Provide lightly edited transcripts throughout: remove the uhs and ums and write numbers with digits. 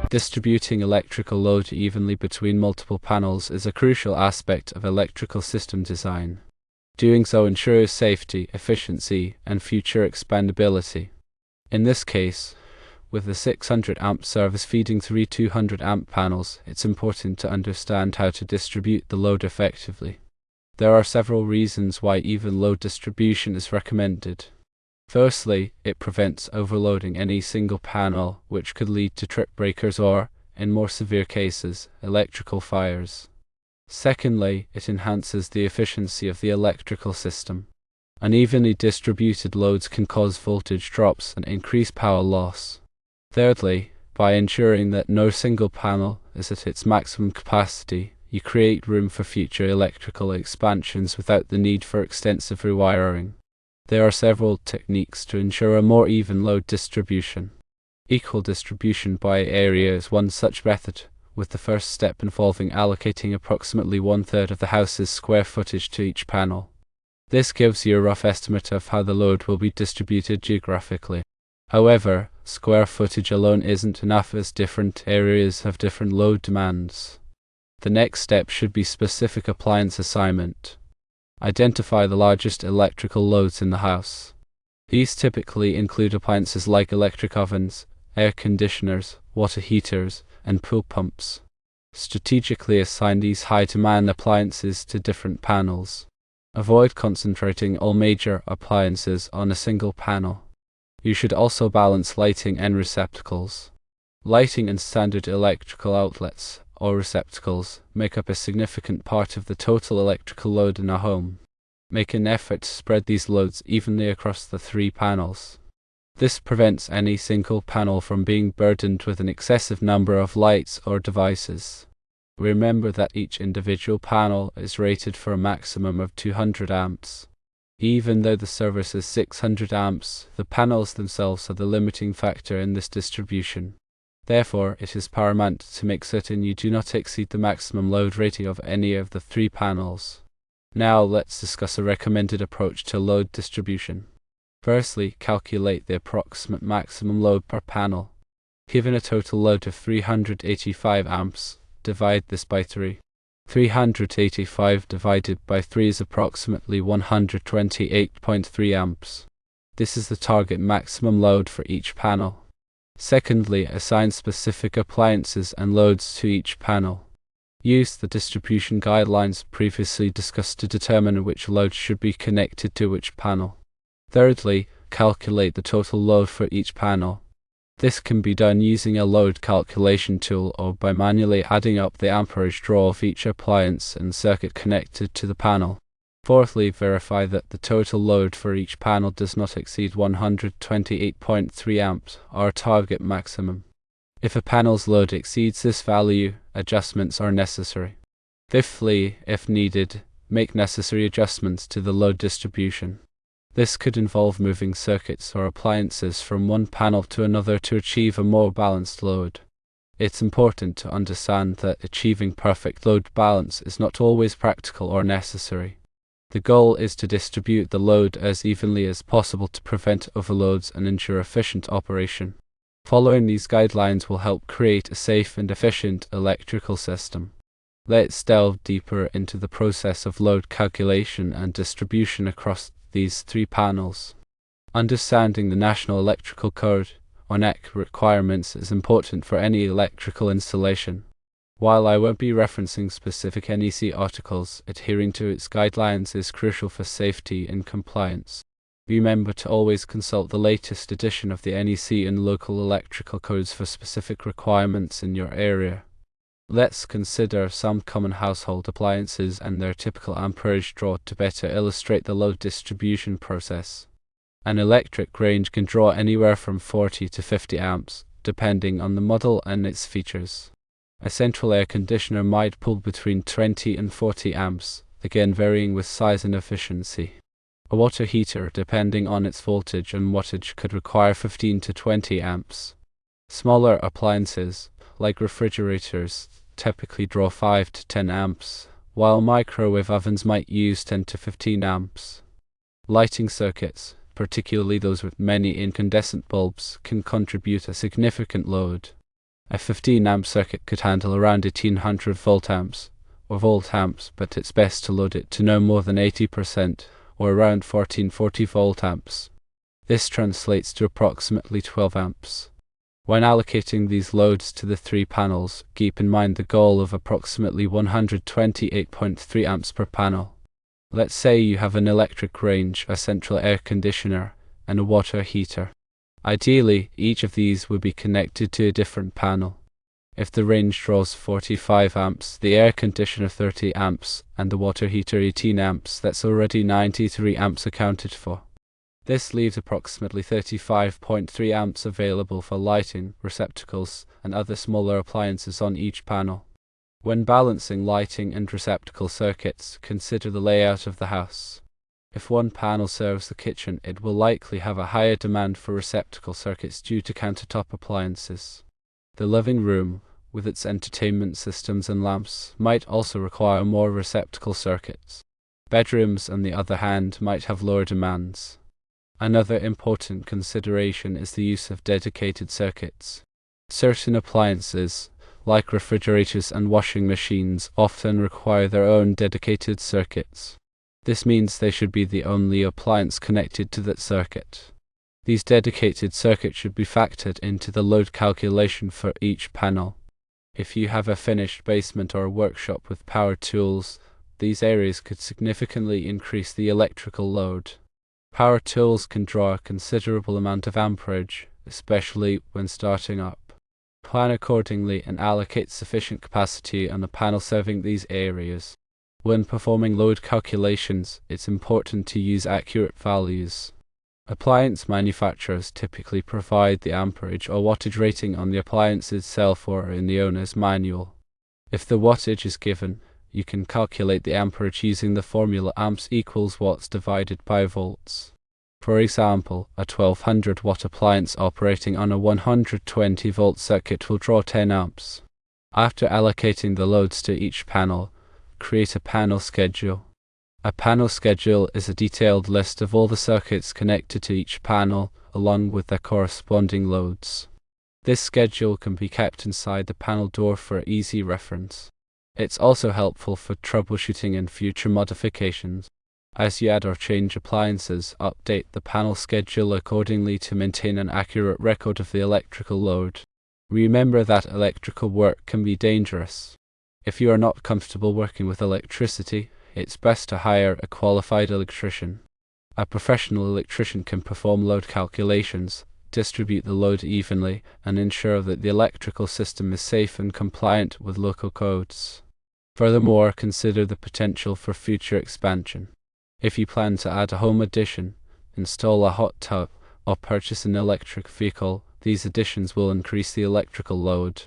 Distributing electrical load evenly between multiple panels is a crucial aspect of electrical system design. Doing so ensures safety, efficiency, and future expandability. In this case, with a 600 amp service feeding 3 200 amp panels, it's important to understand how to distribute the load effectively. There are several reasons why even load distribution is recommended. Firstly, it prevents overloading any single panel, which could lead to trip breakers or, in more severe cases, electrical fires. Secondly, it enhances the efficiency of the electrical system. Unevenly distributed loads can cause voltage drops and increase power loss. Thirdly, by ensuring that no single panel is at its maximum capacity, you create room for future electrical expansions without the need for extensive rewiring. There are several techniques to ensure a more even load distribution. Equal distribution by area is one such method, with the first step involving allocating approximately 1/3 of the house's square footage to each panel. This gives you a rough estimate of how the load will be distributed geographically. However, square footage alone isn't enough, as different areas have different load demands. The next step should be specific appliance assignment. Identify the largest electrical loads in the house. These typically include appliances like electric ovens, air conditioners, water heaters, and pool pumps. Strategically assign these high-demand appliances to different panels. Avoid concentrating all major appliances on a single panel. You should also balance lighting and receptacles. Lighting and standard electrical outlets, or receptacles, make up a significant part of the total electrical load in a home. Make an effort to spread these loads evenly across the 3 panels. This prevents any single panel from being burdened with an excessive number of lights or devices. Remember that each individual panel is rated for a maximum of 200 amps. Even though the service is 600 amps, the panels themselves are the limiting factor in this distribution. Therefore, it is paramount to make certain you do not exceed the maximum load rating of any of the 3 panels. Now let's discuss a recommended approach to load distribution. Firstly, calculate the approximate maximum load per panel. Given a total load of 385 amps, divide this by 3. 385 divided by 3 is approximately 128.3 amps. This is the target maximum load for each panel. Secondly, assign specific appliances and loads to each panel. Use the distribution guidelines previously discussed to determine which load should be connected to which panel. Thirdly, calculate the total load for each panel. This can be done using a load calculation tool or by manually adding up the amperage draw of each appliance and circuit connected to the panel. Fourthly, verify that the total load for each panel does not exceed 128.3 amps, our target maximum. If a panel's load exceeds this value, adjustments are necessary. Fifthly, if needed, make necessary adjustments to the load distribution. This could involve moving circuits or appliances from one panel to another to achieve a more balanced load. It's important to understand that achieving perfect load balance is not always practical or necessary. The goal is to distribute the load as evenly as possible to prevent overloads and ensure efficient operation. Following these guidelines will help create a safe and efficient electrical system. Let's delve deeper into the process of load calculation and distribution across these 3 panels. Understanding the National Electrical Code, or NEC, requirements is important for any electrical installation. While I won't be referencing specific NEC articles, adhering to its guidelines is crucial for safety and compliance. Remember to always consult the latest edition of the NEC and local electrical codes for specific requirements in your area. Let's consider some common household appliances and their typical amperage draw to better illustrate the load distribution process. An electric range can draw anywhere from 40 to 50 amps, depending on the model and its features. A central air conditioner might pull between 20 and 40 amps, again varying with size and efficiency. A water heater, depending on its voltage and wattage, could require 15 to 20 amps. Smaller appliances, like refrigerators, typically draw 5 to 10 amps, while microwave ovens might use 10 to 15 amps. Lighting circuits, particularly those with many incandescent bulbs, can contribute a significant load. A 15-amp circuit could handle around 1800 volt-amps or volt-amps, but it's best to load it to no more than 80% or around 1440 volt-amps. This translates to approximately 12 amps. When allocating these loads to the 3 panels, keep in mind the goal of approximately 128.3 amps per panel. Let's say you have an electric range, a central air conditioner, and a water heater. Ideally, each of these would be connected to a different panel. If the range draws 45 amps, the air conditioner 30 amps, and the water heater 18 amps, that's already 93 amps accounted for. This leaves approximately 35.3 amps available for lighting, receptacles, and other smaller appliances on each panel. When balancing lighting and receptacle circuits, consider the layout of the house. If one panel serves the kitchen, it will likely have a higher demand for receptacle circuits due to countertop appliances. The living room, with its entertainment systems and lamps, might also require more receptacle circuits. Bedrooms, on the other hand, might have lower demands. Another important consideration is the use of dedicated circuits. Certain appliances, like refrigerators and washing machines, often require their own dedicated circuits. This means they should be the only appliance connected to that circuit. These dedicated circuits should be factored into the load calculation for each panel. If you have a finished basement or a workshop with power tools, these areas could significantly increase the electrical load. Power tools can draw a considerable amount of amperage, especially when starting up. Plan accordingly and allocate sufficient capacity on the panel serving these areas. When performing load calculations, it's important to use accurate values. Appliance manufacturers typically provide the amperage or wattage rating on the appliance itself or in the owner's manual. If the wattage is given, you can calculate the amperage using the formula amps equals watts divided by volts. For example, a 1200 watt appliance operating on a 120 volt circuit will draw 10 amps. After allocating the loads to each panel, create a panel schedule. A panel schedule is a detailed list of all the circuits connected to each panel, along with their corresponding loads. This schedule can be kept inside the panel door for easy reference. It's also helpful for troubleshooting and future modifications. As you add or change appliances, update the panel schedule accordingly to maintain an accurate record of the electrical load. Remember that electrical work can be dangerous. If you are not comfortable working with electricity, it's best to hire a qualified electrician. A professional electrician can perform load calculations, distribute the load evenly, and ensure that the electrical system is safe and compliant with local codes. Furthermore, consider the potential for future expansion. If you plan to add a home addition, install a hot tub, or purchase an electric vehicle, these additions will increase the electrical load.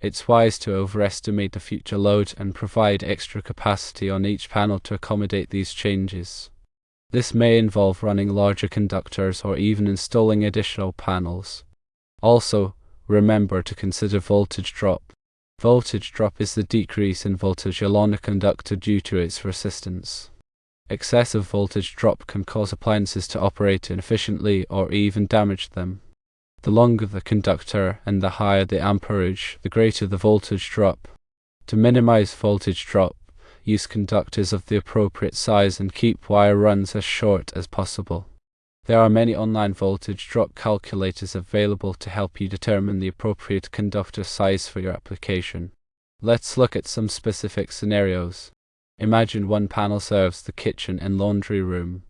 It's wise to overestimate the future load and provide extra capacity on each panel to accommodate these changes. This may involve running larger conductors or even installing additional panels. Also, remember to consider voltage drop. Voltage drop is the decrease in voltage along a conductor due to its resistance. Excessive voltage drop can cause appliances to operate inefficiently or even damage them. The longer the conductor and the higher the amperage, the greater the voltage drop. To minimize voltage drop, use conductors of the appropriate size and keep wire runs as short as possible. There are many online voltage drop calculators available to help you determine the appropriate conductor size for your application. Let's look at some specific scenarios. Imagine one panel serves the kitchen and laundry room.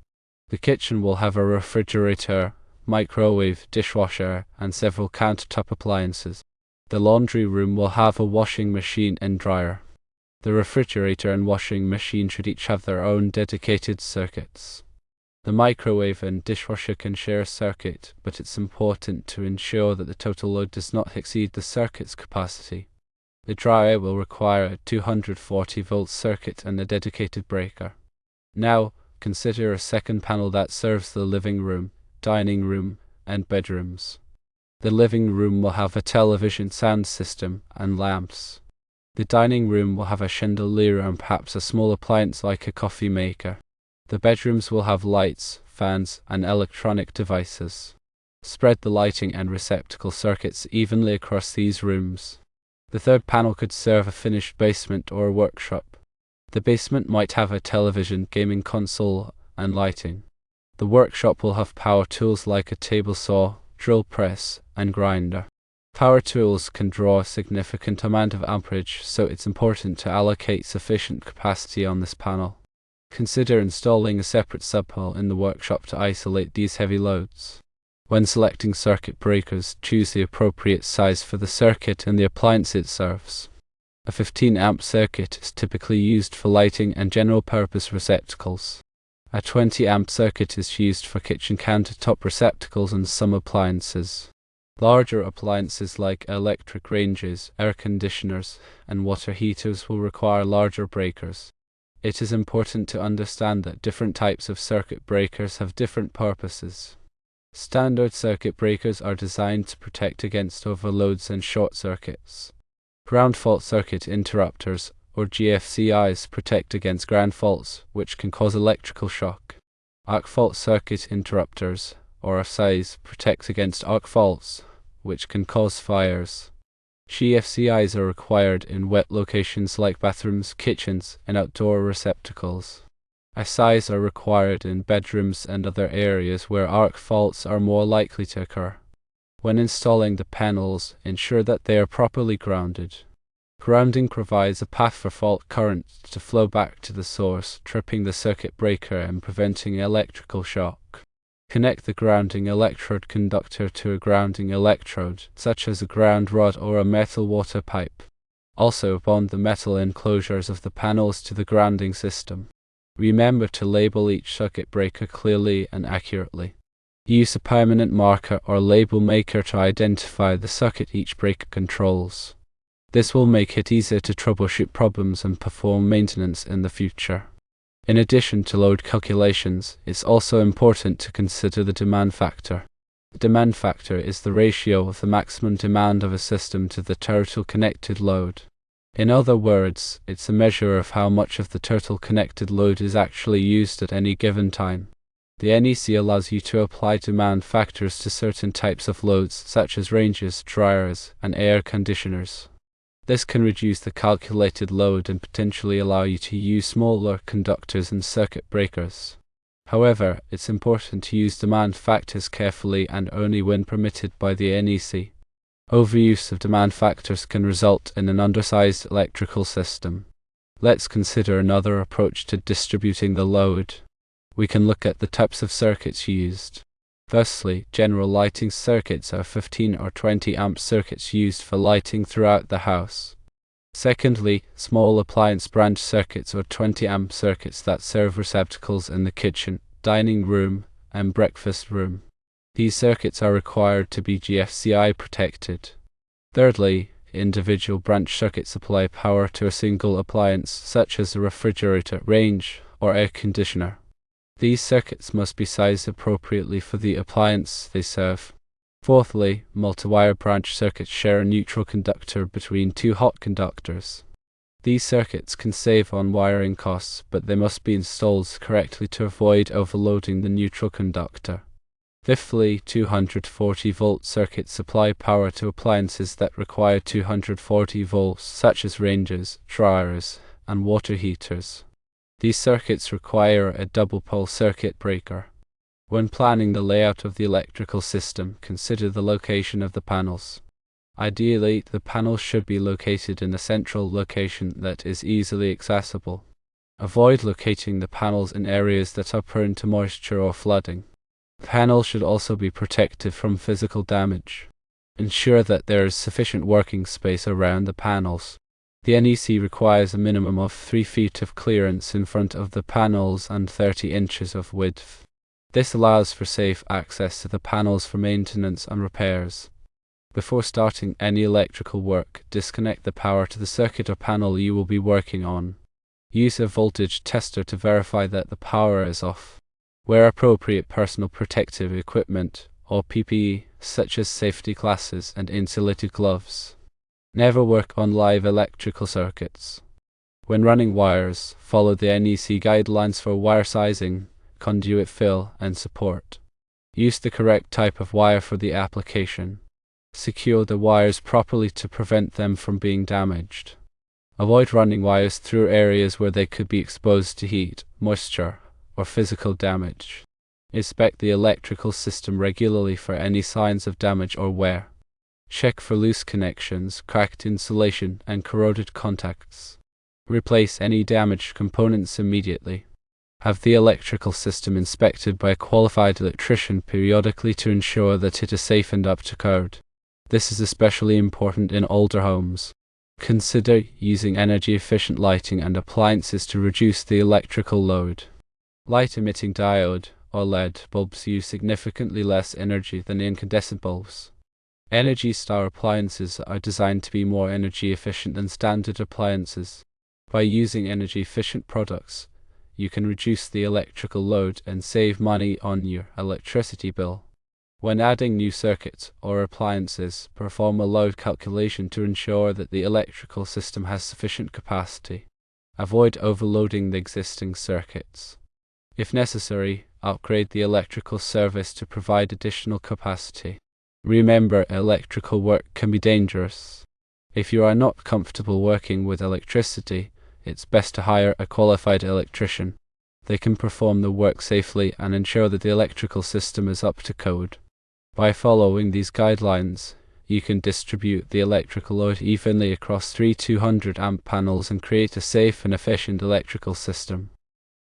The kitchen will have a refrigerator, microwave, dishwasher, and several countertop appliances. The laundry room will have a washing machine and dryer. The refrigerator and washing machine should each have their own dedicated circuits. The microwave and dishwasher can share a circuit, but it's important to ensure that the total load does not exceed the circuit's capacity. The dryer will require a 240 volt circuit and a dedicated breaker. Now, consider a second panel that serves the living room, dining room, and bedrooms. The living room will have a television sound system and lamps. The dining room will have a chandelier and perhaps a small appliance like a coffee maker. The bedrooms will have lights, fans, and electronic devices. Spread the lighting and receptacle circuits evenly across these rooms. The third panel could serve a finished basement or a workshop. The basement might have a television, gaming console, and lighting. The workshop will have power tools like a table saw, drill press, and grinder. Power tools can draw a significant amount of amperage, so it's important to allocate sufficient capacity on this panel. Consider installing a separate subpanel in the workshop to isolate these heavy loads. When selecting circuit breakers, choose the appropriate size for the circuit and the appliance it serves. A 15 amp circuit is typically used for lighting and general purpose receptacles. A 20 amp circuit is used for kitchen countertop receptacles and some appliances. Larger appliances like electric ranges, air conditioners, and water heaters will require larger breakers. It is important to understand that different types of circuit breakers have different purposes. Standard circuit breakers are designed to protect against overloads and short circuits. Ground fault circuit interrupters, or GFCIs, protect against ground faults, which can cause electrical shock. Arc fault circuit interrupters, or RFCIs, protect against arc faults, which can cause fires. GFCIs are required in wet locations like bathrooms, kitchens, and outdoor receptacles. RFCIs are required in bedrooms and other areas where arc faults are more likely to occur. When installing the panels, ensure that they are properly grounded. Grounding provides a path for fault current to flow back to the source, tripping the circuit breaker and preventing electrical shock. Connect the grounding electrode conductor to a grounding electrode, such as a ground rod or a metal water pipe. Also, bond the metal enclosures of the panels to the grounding system. Remember to label each circuit breaker clearly and accurately. Use a permanent marker or label maker to identify the circuit each breaker controls. This will make it easier to troubleshoot problems and perform maintenance in the future. In addition to load calculations, it's also important to consider the demand factor. The demand factor is the ratio of the maximum demand of a system to the total connected load. In other words, it's a measure of how much of the total connected load is actually used at any given time. The NEC allows you to apply demand factors to certain types of loads, such as ranges, dryers, and air conditioners. This can reduce the calculated load and potentially allow you to use smaller conductors and circuit breakers. However, it's important to use demand factors carefully and only when permitted by the NEC. Overuse of demand factors can result in an undersized electrical system. Let's consider another approach to distributing the load. We can look at the types of circuits used. Firstly, general lighting circuits are 15 or 20 amp circuits used for lighting throughout the house. Secondly, small appliance branch circuits or 20 amp circuits that serve receptacles in the kitchen, dining room, and breakfast room. These circuits are required to be GFCI protected. Thirdly, individual branch circuits supply power to a single appliance, such as a refrigerator, range, or air conditioner. These circuits must be sized appropriately for the appliance they serve. Fourthly, multi-wire branch circuits share a neutral conductor between two hot conductors. These circuits can save on wiring costs, but they must be installed correctly to avoid overloading the neutral conductor. Fifthly, 240-volt circuits supply power to appliances that require 240 volts, such as ranges, dryers, and water heaters. These circuits require a double-pole circuit breaker. When planning the layout of the electrical system, consider the location of the panels. Ideally, the panels should be located in a central location that is easily accessible. Avoid locating the panels in areas that are prone to moisture or flooding. The panels should also be protected from physical damage. Ensure that there is sufficient working space around the panels. The NEC requires a minimum of 3 feet of clearance in front of the panels and 30 inches of width. This allows for safe access to the panels for maintenance and repairs. Before starting any electrical work, disconnect the power to the circuit or panel you will be working on. Use a voltage tester to verify that the power is off. Wear appropriate personal protective equipment, or PPE, such as safety glasses and insulated gloves. Never work on live electrical circuits. When running wires, follow the NEC guidelines for wire sizing, conduit fill, and support. Use the correct type of wire for the application. Secure the wires properly to prevent them from being damaged. Avoid running wires through areas where they could be exposed to heat, moisture, or physical damage. Inspect the electrical system regularly for any signs of damage or wear. Check for loose connections, cracked insulation, and corroded contacts. Replace any damaged components immediately. Have the electrical system inspected by a qualified electrician periodically to ensure that it is safe and up to code. This is especially important in older homes. Consider using energy-efficient lighting and appliances to reduce the electrical load. Light-emitting diode, or LED, bulbs use significantly less energy than incandescent bulbs. Energy Star appliances are designed to be more energy efficient than standard appliances. By using energy-efficient products, you can reduce the electrical load and save money on your electricity bill. When adding new circuits or appliances, perform a load calculation to ensure that the electrical system has sufficient capacity. Avoid overloading the existing circuits. If necessary, upgrade the electrical service to provide additional capacity. Remember, electrical work can be dangerous. If you are not comfortable working with electricity, it's best to hire a qualified electrician. They can perform the work safely and ensure that the electrical system is up to code. By following these guidelines, you can distribute the electrical load evenly across 3 200 amp panels and create a safe and efficient electrical system.